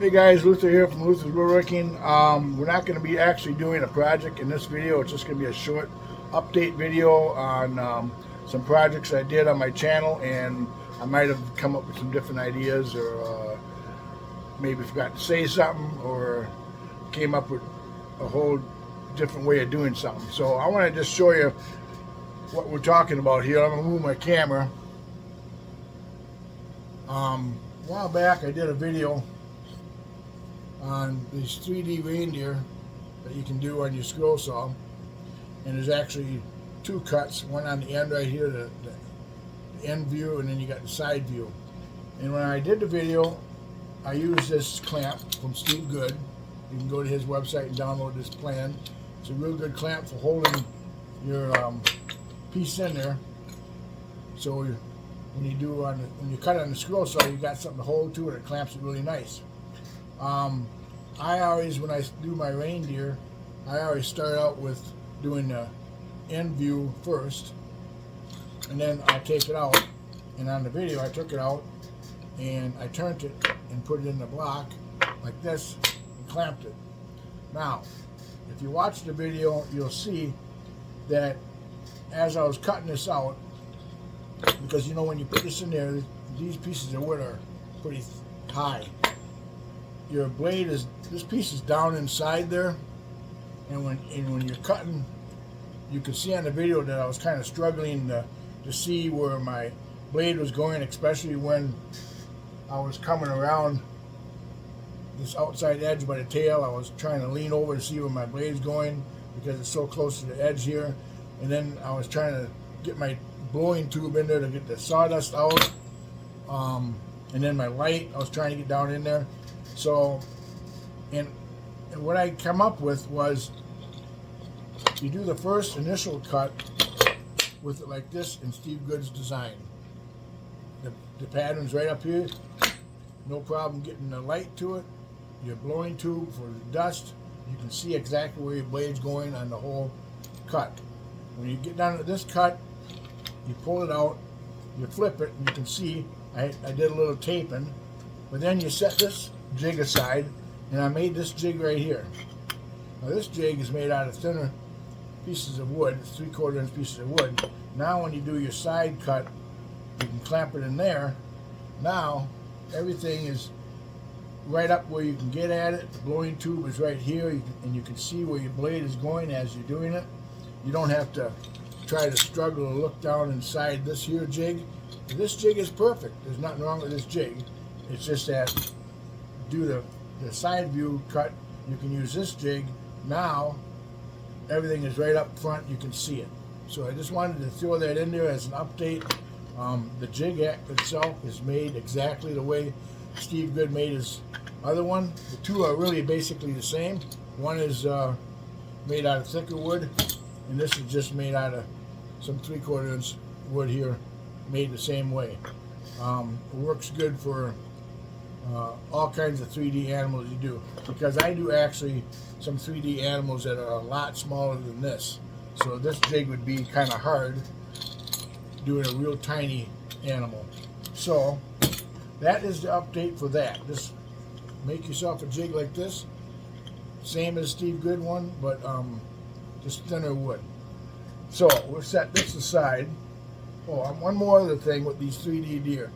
Hey guys, Luther here from Luther's Woodworking. We're not going to be actually doing a project in this video. It's just going to be a short update video on some projects I did on my channel, and I might have come up with some different ideas, or maybe forgot to say something, or came up with a whole different way of doing something. So I want to just show you what we're talking about here. I'm going to move my camera. A while back I did a video on these 3D reindeer that you can do on your scroll saw, and there's actually two cuts, one on the end right here, the end view, and then you got the side view. And when I did the video, I used this clamp from Steve Good. You can go to his website and download this plan. It's a real good clamp for holding your piece in there, so when you cut on the scroll saw, you got something to hold to, and it clamps it really nice. I always, when I do my reindeer, I always start out with doing the end view first, and then I take it out. And on the video, I took it out and I turned it and put it in the block like this and clamped it. Now, if you watch the video, you'll see that as I was cutting this out, because you know when you put this in there, these pieces of wood are pretty high. Your blade is, this piece is down inside there, and when you're cutting, you can see on the video that I was kind of struggling to see where my blade was going, especially when I was coming around this outside edge by the tail. I was trying to lean over to see where my blade's going because it's so close to the edge here, and then I was trying to get my blowing tube in there to get the sawdust out, and then my light, I was trying to get down in there. So, and what I come up with was, you do the first initial cut with it like this in Steve Good's design. The pattern's right up here, no problem getting the light to it. Your blowing tube for the dust, you can see exactly where your blade's going on the whole cut. When you get down to this cut, you pull it out, you flip it, and you can see I did a little taping, but then you set this jig aside, and I made this jig right here. Now this jig is made out of thinner pieces of wood, 3/4 inch pieces of wood. Now when you do your side cut, you can clamp it in there. Now everything is right up where you can get at it. The blowing tube is right here, and you can see where your blade is going as you're doing it. You don't have to try to struggle to look down inside this here jig. This jig is perfect. There's nothing wrong with this jig. It's just that do the side view cut, you can use this jig. Now everything is right up front, you can see it. So I just wanted to throw that in there as an update. The jig itself is made exactly the way Steve Good made his other one. The two are really basically the same. One is made out of thicker wood, and this is just made out of some 3/4 inch wood here, made the same way. It works good for all kinds of 3D animals you do, because I do actually some 3D animals that are a lot smaller than this. So this jig would be kind of hard doing a real tiny animal. So that is the update for that. Just make yourself a jig like this, same as Steve Good one, but just thinner wood. So we'll set this aside. Oh, one more other thing with these 3D deer.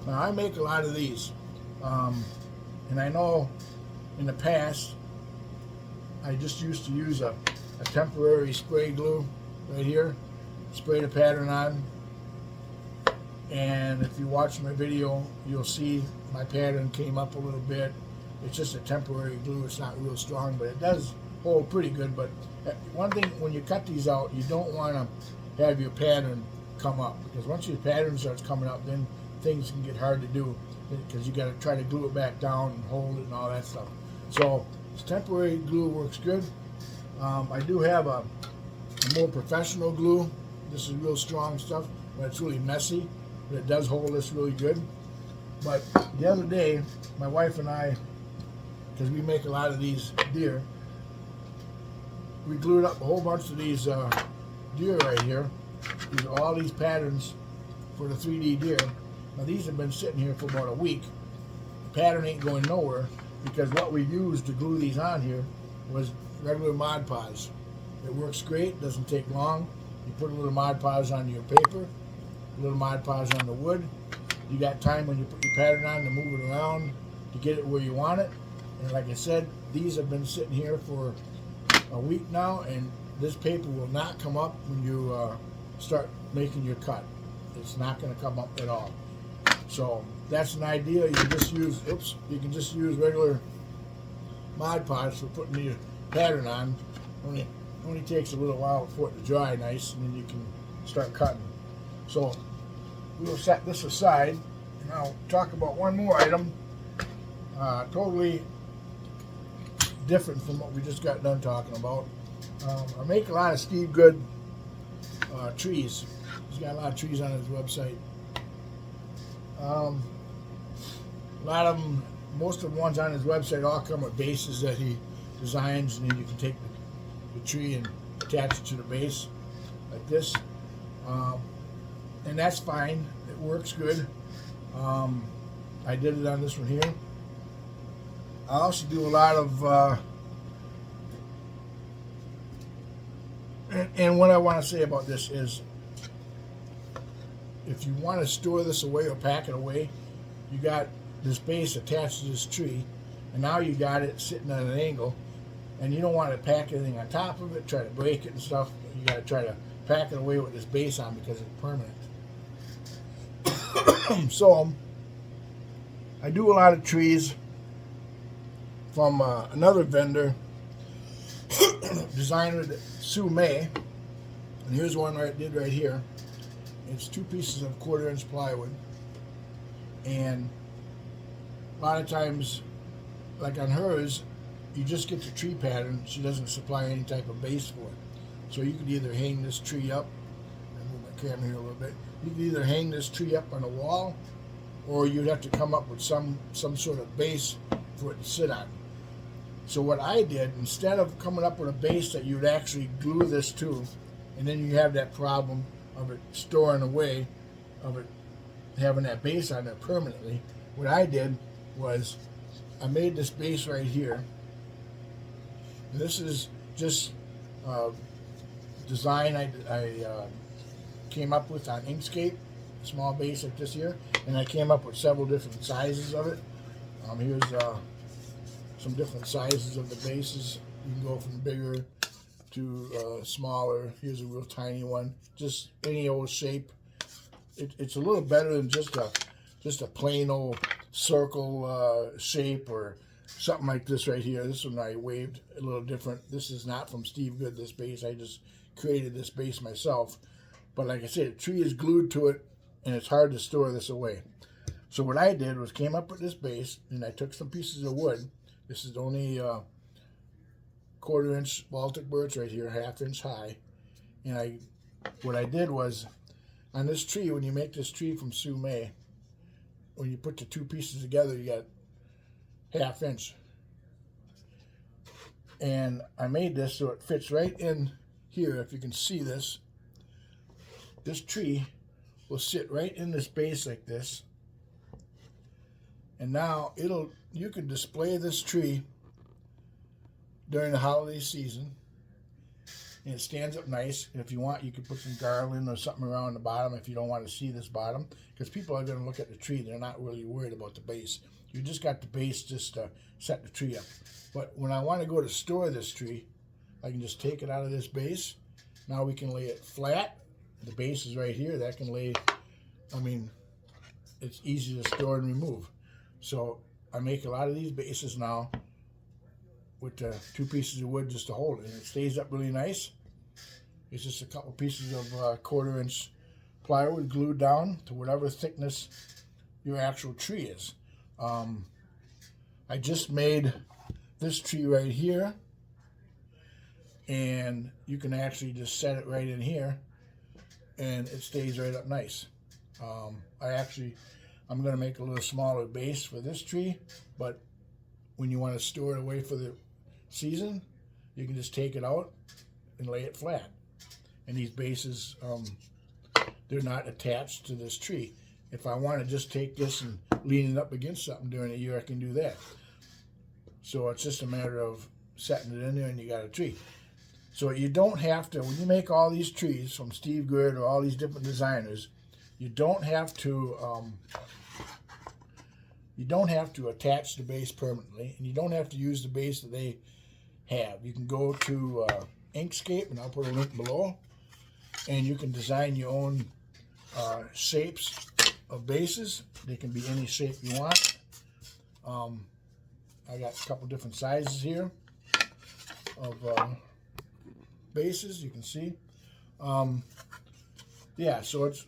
Now I make a lot of these, and I know in the past I just used to use a temporary spray glue right here, spray the pattern on, and if you watch my video, you'll see my pattern came up a little bit. It's just a temporary glue. It's not real strong, but it does hold pretty good. But one thing, when you cut these out, you don't want to have your pattern come up, because once your pattern starts coming up, then things can get hard to do, because you got to try to glue it back down and hold it and all that stuff. So this temporary glue works good. I do have a more professional glue. This is real strong stuff, but it's really messy, but it does hold this really good. But the other day, my wife and I, because we make a lot of these deer, we glued up a whole bunch of these deer right here. These are all these patterns for the 3D deer. Now these have been sitting here for about a week. The pattern ain't going nowhere, because what we used to glue these on here was regular Mod Podge. It works great, doesn't take long. You put a little Mod Podge on your paper, a little Mod Podge on the wood. You got time when you put your pattern on to move it around to get it where you want it. And like I said, these have been sitting here for a week now, and this paper will not come up when you start making your cut. It's not going to come up at all. So that's an idea. You can just use, you can just use regular Mod Podge for putting your pattern on. Only takes a little while for it to dry nice, and then you can start cutting. So we'll set this aside, and I'll talk about one more item, totally different from what we just got done talking about. I make a lot of Steve Good trees. He's got a lot of trees on his website. A lot of them, most of the ones on his website all come with bases that he designs, and then you can take the tree and attach it to the base like this. And that's fine. It works good. I did it on this one here. I also do a lot of and what I want to say about this is, if you want to store this away or pack it away, you got this base attached to this tree, and now you got it sitting at an angle, and you don't want to pack anything on top of it, try to break it and stuff. You got to try to pack it away with this base on because it's permanent. So I do a lot of trees from another vendor, designer Sue May, and here's one I did right here. It's 2 pieces of 1/4-inch plywood, and a lot of times, like on hers, you just get the tree pattern. She doesn't supply any type of base for it. So you could either hang this tree up, and move my camera here a little bit, you could either hang this tree up on a wall, or you'd have to come up with some sort of base for it to sit on. So what I did, instead of coming up with a base that you'd actually glue this to, and then you have that problem of it storing away, of it having that base on there permanently, what I did was I made this base right here. And this is just design I came up with on Inkscape, a small base like this here, and I came up with several different sizes of it. Here's some different sizes of the bases. You can go from bigger to smaller. Here's a real tiny one, just any old shape. It's a little better than just a plain old circle shape or something like this right here. This one I waved a little different. This is not from Steve Good, this base. I just created this base myself. But like I said, the tree is glued to it, and it's hard to store this away. So what I did was came up with this base, and I took some pieces of wood. This is only 1/4-inch Baltic birch right here, 1/2 inch high. And what I did was, on this tree, when you make this tree from Sue May, when you put the 2 pieces together, you got 1/2 inch. And I made this so it fits right in here. If you can see this, this tree will sit right in this base like this. And now you can display this tree during the holiday season, and it stands up nice. And if you want, you can put some garland or something around the bottom if you don't want to see this bottom, because people are going to look at the tree. They're not really worried about the base. You just got the base just to set the tree up. But when I want to go to store this tree, I can just take it out of this base. Now we can lay it flat. The base is right here. That can lay, I mean, it's easy to store and remove. So I make a lot of these bases now with 2 pieces of wood just to hold it. And it stays up really nice. It's just a couple pieces of 1/4-inch plywood glued down to whatever thickness your actual tree is. I just made this tree right here, and you can actually just set it right in here, and it stays right up nice. I'm going to make a little smaller base for this tree, but when you want to store it away for the season, you can just take it out and lay it flat. And these bases, they're not attached to this tree. If I want to just take this and lean it up against something during the year, I can do that. So it's just a matter of setting it in there and you got a tree. So you don't have to, when you make all these trees from Steve Good or all these different designers, you don't have to attach the base permanently, and you don't have to use the base that they have. You can go to Inkscape, and I'll put a link below, and you can design your own shapes of bases. They can be any shape you want. I got a couple different sizes here of bases, you can see. Yeah, so it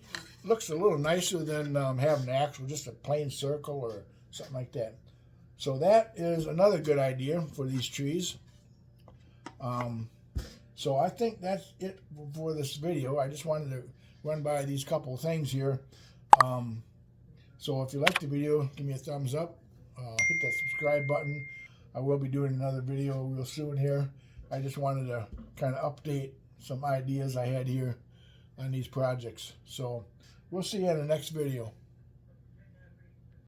looks a little nicer than having actual just a plain circle or something like that. So that is another good idea for these trees. So I think that's it for this video. I just wanted to run by these couple of things here. So if you like the video, give me a thumbs up. Hit that subscribe button. I will be doing another video real soon here. I just wanted to kind of update some ideas I had here on these projects. So we'll see you in the next video.